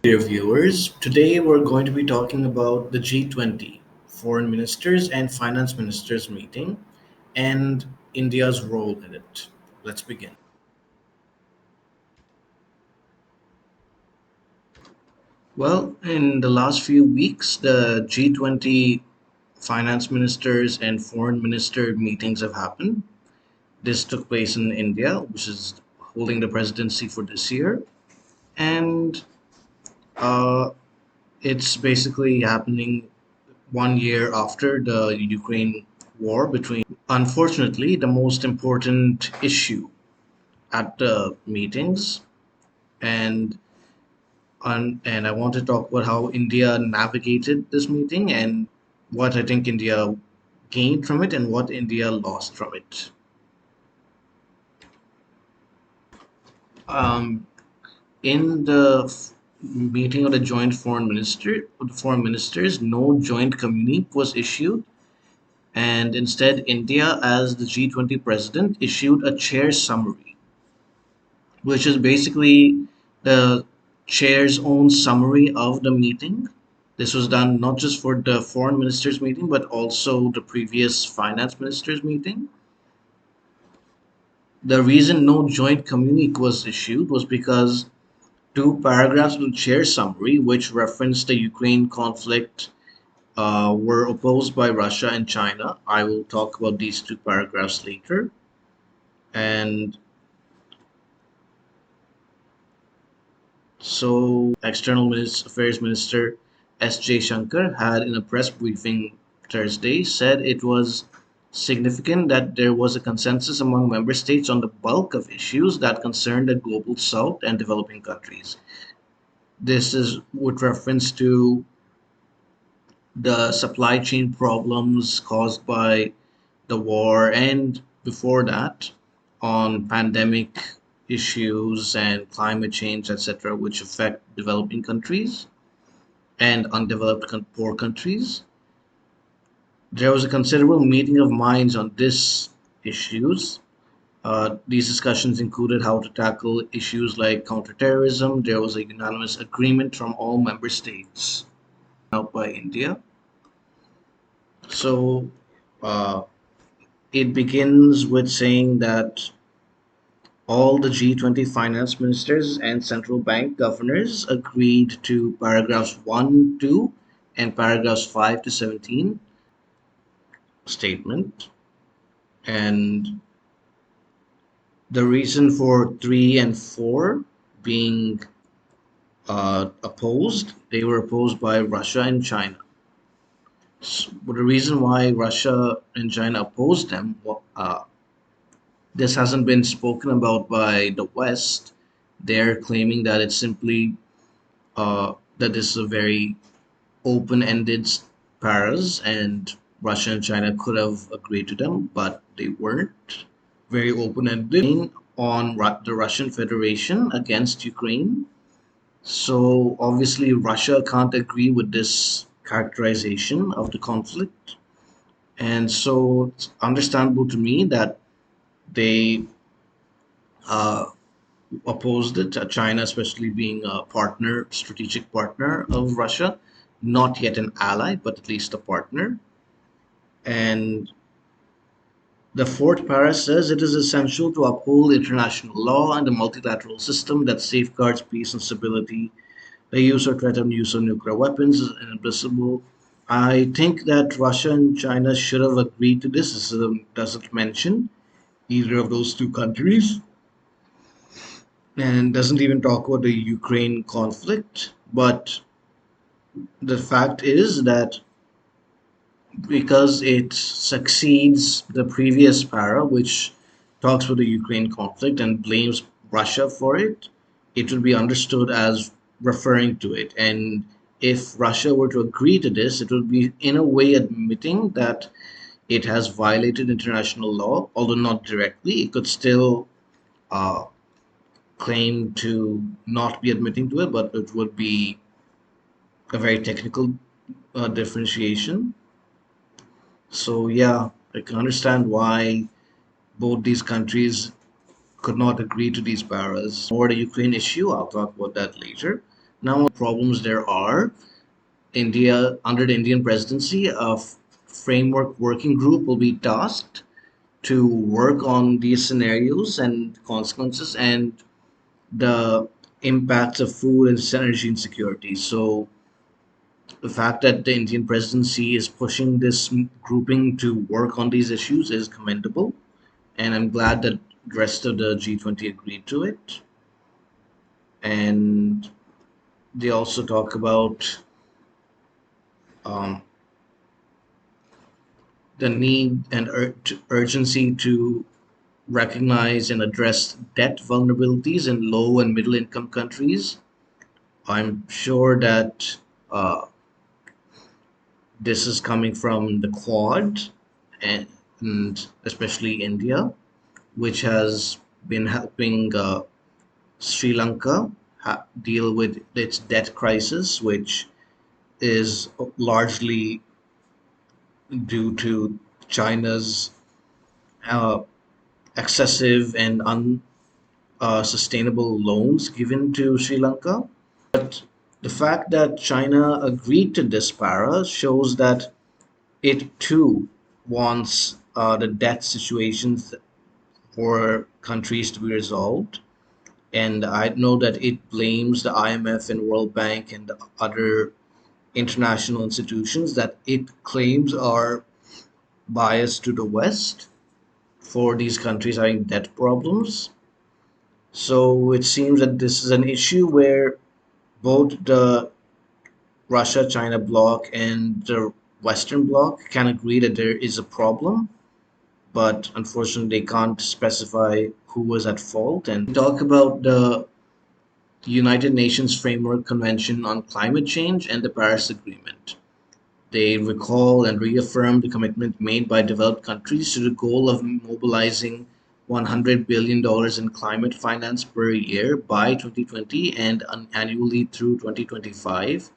Dear viewers, today we're going to be talking about the G20 Foreign Ministers and Finance Ministers meeting and India's role in it. Let's begin. Well, in the last few weeks, the G20 finance ministers and foreign minister meetings have happened. This took place in India, which is holding the presidency for this year. And uh, it's basically happening 1 year after the Ukraine war between. Unfortunately, the most important issue at the meetings, and and I want to talk about how India navigated this meeting and what I think India gained from it and what India lost from it. Um, in the meeting of the joint foreign ministers, no joint communique was issued, and instead, India, as the G20 president, issued a chair summary, which is basically the chair's own summary of the meeting. This was done not just for the foreign ministers meeting, but also the previous finance ministers meeting. The reason no joint communique was issued was because two paragraphs in the chair summary, which referenced the Ukraine conflict, were opposed by Russia and China. I will talk about these two paragraphs later. And so, External Affairs Minister S. J. Shankar had, in a press briefing Thursday, said it was significant that there was a consensus among member states on the bulk of issues that concerned the global south and developing countries. This is with reference to the supply chain problems caused by the war and before that on pandemic issues and climate change, etc., which affect developing countries and undeveloped poor countries. There was a considerable meeting of minds on these issues. These discussions included how to tackle issues like counterterrorism. There was a unanimous agreement from all member states out by India. So uh, it begins with saying that all the G20 finance ministers and central bank governors agreed to paragraphs 1, 2, and paragraphs 5 to 17 statement. And the reason for 3 and 4 being opposed, they were opposed by Russia and China. So, the reason why Russia and China opposed them, this hasn't been spoken about by the West. They're claiming that it's simply that this is a very open-ended paras, and Russia and China could have agreed to them, but they weren't very open-ended on the Russian Federation against Ukraine. So obviously Russia can't agree with this characterization of the conflict, and so it's understandable to me that they uh, opposed it. China, especially being a partner, strategic partner of Russia, not yet an ally, but at least a partner. And the fourth para says it is essential to uphold international law and a multilateral system that safeguards peace and stability. The use or threat of use of nuclear weapons is inadmissible. I think that Russia and China should have agreed to this. This doesn't mention either of those two countries and doesn't even talk about the Ukraine conflict. But the fact is that because it succeeds the previous para, which talks about the Ukraine conflict and blames Russia for it, it would be understood as referring to it. And if Russia were to agree to this, it would be in a way admitting that it has violated international law, although not directly. It could still uh, claim to not be admitting to it, but it would be a very technical differentiation. So yeah, I can understand why both these countries could not agree to these barras. Or the Ukraine issue, I'll talk about that later. Now, problems there are, India, under the Indian presidency, framework working group will be tasked to work on these scenarios and consequences and the impacts of food and energy insecurity. So the fact that the Indian presidency is pushing this grouping to work on these issues is commendable, and I'm glad that the rest of the G20 agreed to it. And they also talk about um, the need and urgency to recognize and address debt vulnerabilities in low and middle income countries. I'm sure that uh, this is coming from the Quad and, and especially India, which has been helping Sri Lanka deal with its debt crisis, which is largely due to China's uh, excessive and unsustainable loans given to Sri Lanka. But the fact that China agreed to this para shows that it too wants the debt situations for countries to be resolved. And I know that it blames the IMF and World Bank and other international institutions that it claims are biased to the West for these countries having debt problems. So it seems that this is an issue where both the Russia China bloc and the Western bloc can agree that there is a problem, but unfortunately they can't specify who was at fault. And talk about the United Nations Framework Convention on Climate Change and the Paris Agreement. They recall and reaffirm the commitment made by developed countries to the goal of mobilizing $100 billion in climate finance per year by 2020 and annually through 2025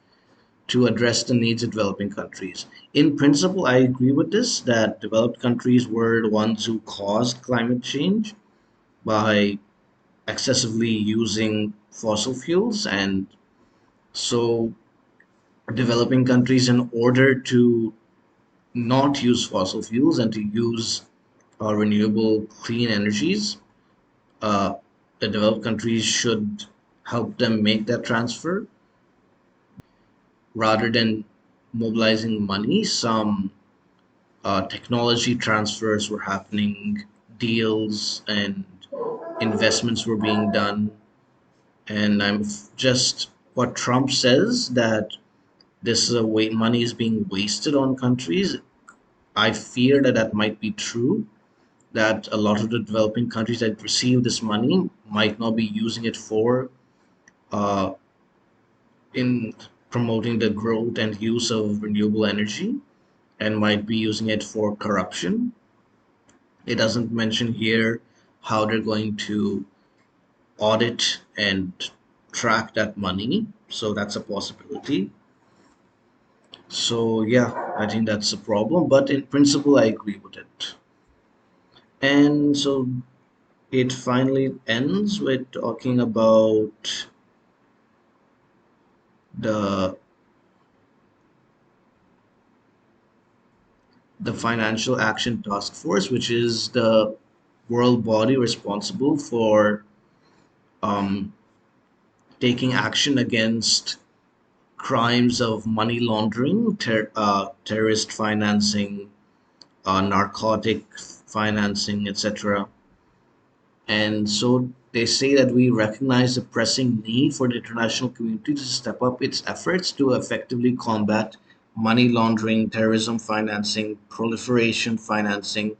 to address the needs of developing countries. In principle, I agree with this that developed countries were the ones who caused climate change by excessively using fossil fuels. And so, developing countries, in order to not use fossil fuels and to use renewable clean energies, uh, the developed countries should help them make that transfer rather than mobilizing money. Some technology transfers were happening, deals and investments were being done. And just what Trump says that this is a way money is being wasted on countries. I fear that that might be true. That a lot of the developing countries that receive this money might not be using it for uh, in promoting the growth and use of renewable energy and might be using it for corruption. It doesn't mention here how they're going to audit and track that money. So that's a possibility. So yeah, I think that's a problem. But in principle, I agree with it. And so it finally ends with talking about the the Financial Action Task Force, which is the world body responsible for um, taking action against crimes of money laundering, terrorist financing, narcotic financing, etc. And so they say that we recognize the pressing need for the international community to step up its efforts to effectively combat money laundering, terrorism financing, proliferation financing,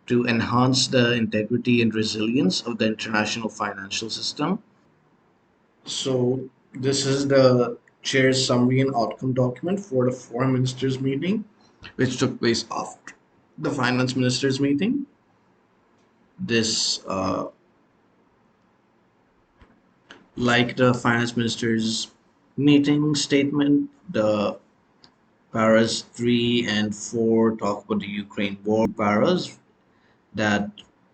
to enhance the integrity and resilience of the international financial system. So, this is the chair's summary and outcome document for the foreign ministers meeting, which took place after the finance ministers meeting. This, like the finance ministers meeting statement, the paras 3 and 4 talk about the Ukraine war. Paras that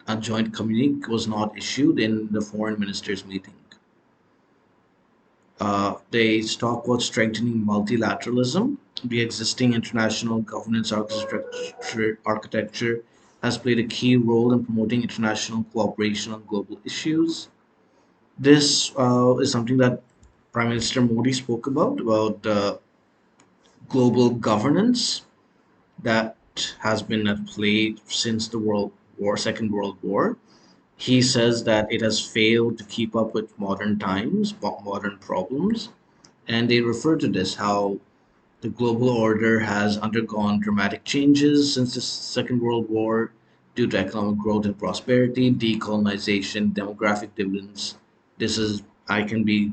a joint communique was not issued in the foreign ministers meeting. They talk about strengthening multilateralism. The existing international governance architecture has played a key role in promoting international cooperation on global issues. This is something that Prime Minister Modi spoke about global governance that has been at play since the Second World War. He says that it has failed to keep up with modern times, modern problems, and they refer to this how the global order has undergone dramatic changes since the Second World War due to economic growth and prosperity, decolonization, demographic dividends. This is, I can be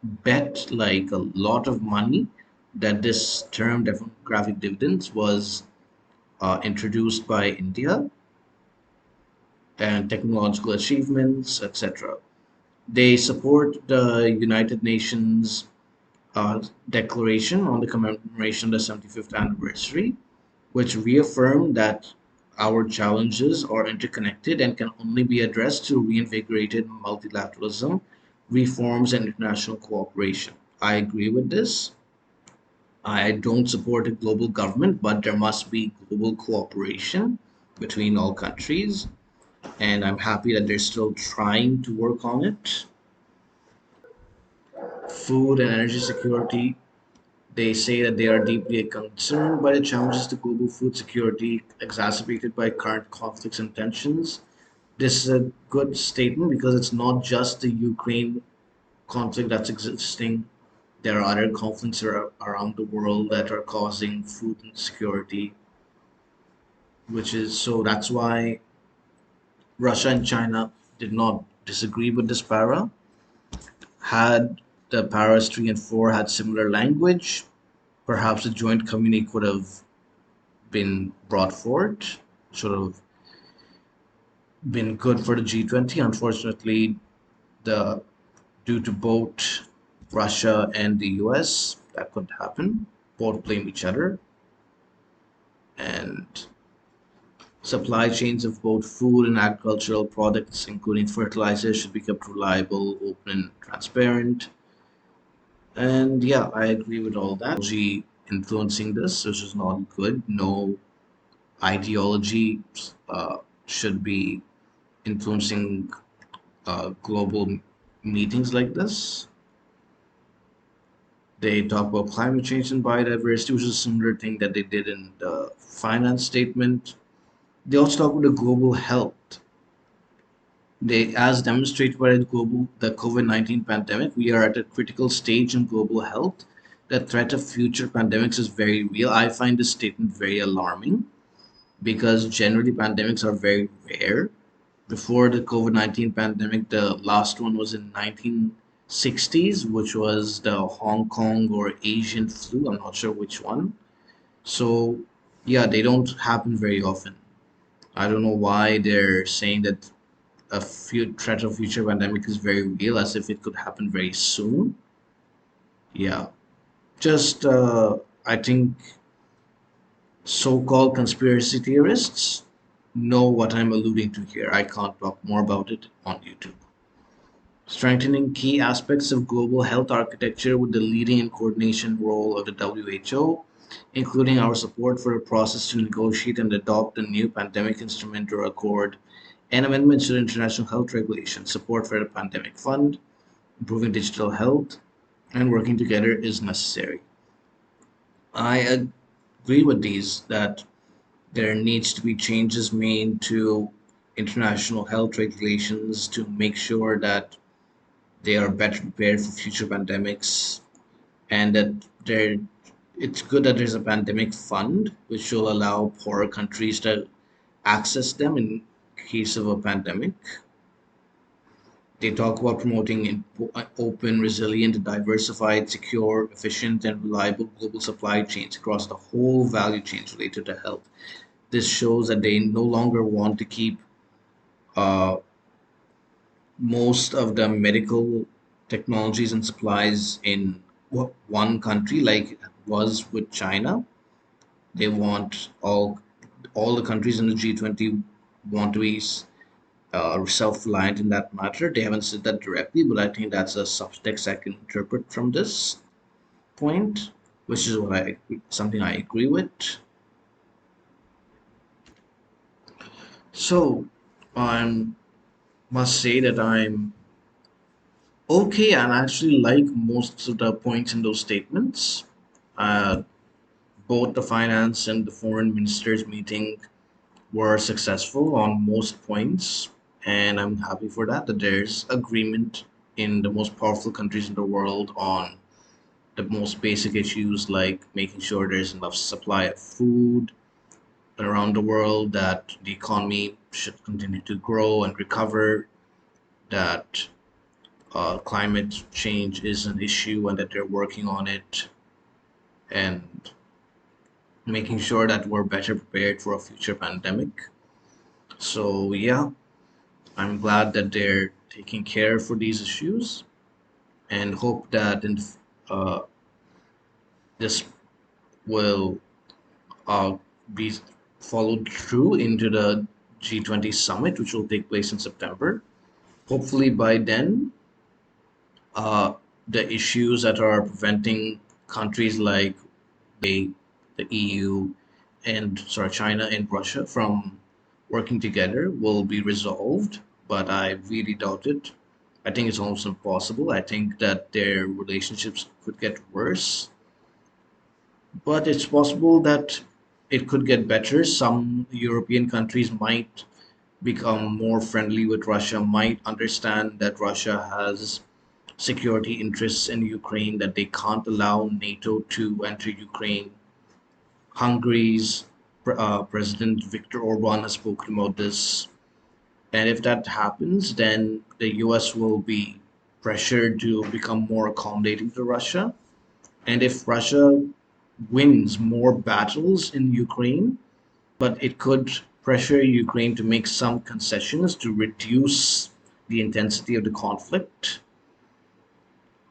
bet like a lot of money that this term demographic dividends was introduced by India and technological achievements, etc. They support the United Nations declaration on the commemoration of the 75th anniversary, which reaffirmed that our challenges are interconnected and can only be addressed through reinvigorated multilateralism, reforms, and international cooperation. I agree with this. I don't support a global government, but there must be global cooperation between all countries, and I'm happy that they're still trying to work on it. Food and energy security. They say that they are deeply concerned by the challenges to global food security exacerbated by current conflicts and tensions. This is a good statement because it's not just the Ukraine conflict that's existing. There are other conflicts around the world that are causing food insecurity, which is so that's why Russia and China did not disagree with this para. Had the paras 3 and 4 had similar language, perhaps a joint communique could have been brought forward, should have been good for the G20. Unfortunately, the due to both Russia and the US, that couldn't happen. Both blame each other, and supply chains of both food and agricultural products, including fertilizers, should be kept reliable, open, and transparent. And yeah, I agree with all that. Influencing this, which is not good. No ideology should be influencing global meetings like this. They talk about climate change and biodiversity, which is a similar thing that they did in the finance statement. They also talk about the global health. They, as demonstrated by the COVID-19 pandemic, we are at a critical stage in global health. The threat of future pandemics is very real. I find this statement very alarming because generally pandemics are very rare. Before the COVID-19 pandemic, the last one was in 1960s, which was the Hong Kong or Asian flu. I'm not sure which one. So yeah, they don't happen very often. I don't know why they're saying that threat of future pandemic is very real, as if it could happen very soon. Yeah, just I think so-called conspiracy theorists know what I'm alluding to here. I can't talk more about it on YouTube. Strengthening key aspects of global health architecture with the leading and coordination role of the WHO, including our support for a process to negotiate and adopt a new pandemic instrument or accord, and amendments to the international health regulations, support for the pandemic fund, improving digital health, and working together is necessary. I agree with these that there needs to be changes made to international health regulations to make sure that they are better prepared for future pandemics, and that there it's good that there's a pandemic fund which will allow poorer countries to access them in case of a pandemic. They talk about promoting open, resilient, diversified, secure, efficient, and reliable global supply chains across the whole value chains related to health. This shows that they no longer want to keep uh, most of the medical technologies and supplies in one country, like it was with China. They want all the countries in the G20 want to be self-reliant in that matter. They haven't said that directly, but I think that's a subtext I can interpret from this point, which is something I agree with. So I must say that I'm okay and actually like most of the points in those statements. Uh, both the finance and the foreign ministers meeting were successful on most points, and I'm happy for that. That there's agreement in the most powerful countries in the world on the most basic issues like making sure there's enough supply of food around the world, that the economy should continue to grow and recover, that climate change is an issue and that they're working on it, and making sure that we're better prepared for a future pandemic. So, yeah, I'm glad that they're taking care for these issues and hope that uh, this will uh, be followed through into the G20 summit, which will take place in September. Hopefully, by then, uh, the issues that are preventing countries like the EU, and sorry, China and Russia from working together will be resolved. But I really doubt it. I think it's almost impossible. I think that their relationships could get worse, but it's possible that it could get better. Some European countries might become more friendly with Russia, might understand that Russia has security interests in Ukraine, that they can't allow NATO to enter Ukraine. Hungary's President Viktor Orban has spoken about this. And if that happens, then the US will be pressured to become more accommodating to Russia. And if Russia wins more battles in Ukraine, but it could pressure Ukraine to make some concessions to reduce the intensity of the conflict.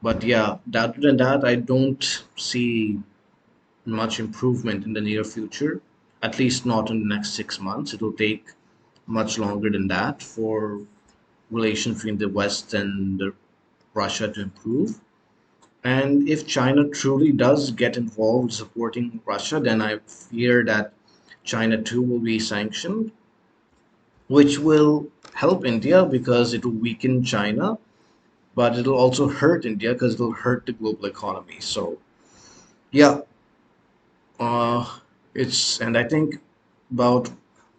But yeah, other than that, I don't see much improvement in the near future, at least not in the next 6 months. It'll take much longer than that for relations between the West and Russia to improve. And if China truly does get involved supporting Russia, then I fear that China too will be sanctioned, which will help India because it will weaken China, but it'll also hurt India because it'll hurt the global economy. So, yeah, uh, and I think about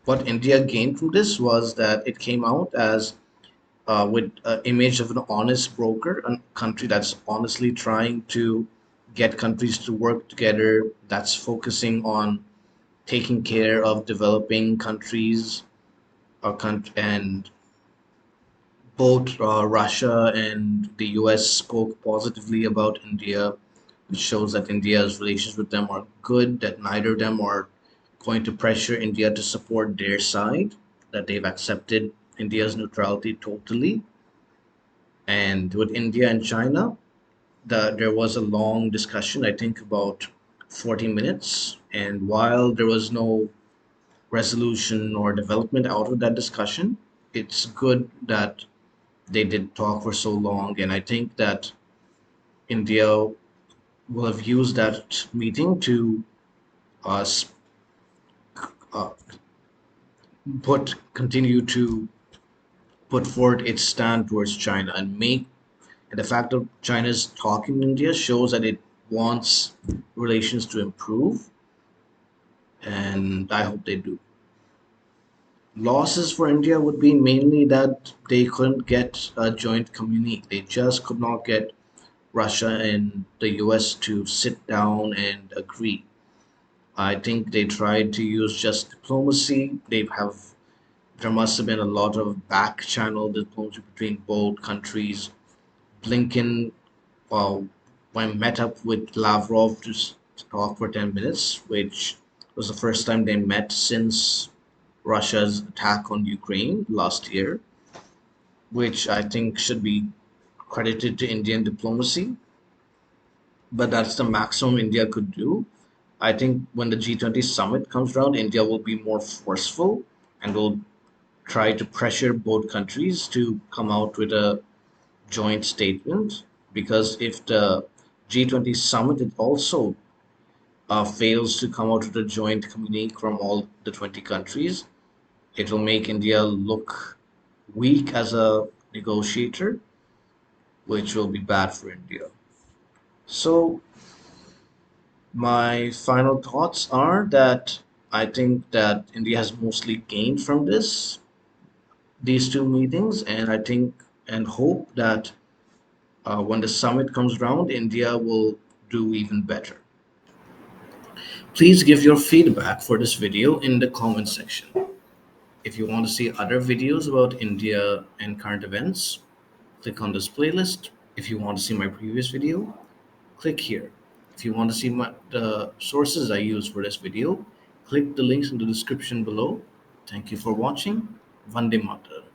what India gained from this was that it came out as with an image of an honest broker, a country that's honestly trying to get countries to work together, that's focusing on taking care of developing countries, and both Russia and the US spoke positively about India, which shows that India's relations with them are good, that neither of them are going to pressure India to support their side, that they've accepted India's neutrality totally. And with India and China, there was a long discussion, I think about 40 minutes. And while there was no resolution or development out of that discussion, it's good that they did talk for so long. And I think that India will have used that meeting to uh, uh, continue to put forward its stand towards China and the fact that China's talking to India shows that it wants relations to improve, and I hope they do. Losses for India would be mainly that they couldn't get a joint communique. They just could not get Russia and the US to sit down and agree. I think they tried to use just diplomacy. There must have been a lot of back channel diplomacy between both countries. Blinken, uh, when met up with Lavrov to talk for 10 minutes, which was the first time they met since Russia's attack on Ukraine last year, which I think should be credited to Indian diplomacy. But that's the maximum India could do. I think when the G20 summit comes around, India will be more forceful and will try to pressure both countries to come out with a joint statement, because if the G20 summit it also fails to come out with a joint communique from all the 20 countries, it will make India look weak as a negotiator, which will be bad for India. So, my final thoughts are that I think that India has mostly gained from these two meetings, and I think and hope that when the summit comes around, India will do even better. Please give your feedback for this video in the comment section. If you want to see other videos about India and current events, click on this playlist. If you want to see my previous video, click here. If you want to see the sources I use for this video, click the links in the description below. Thank you for watching. Vande Mataram.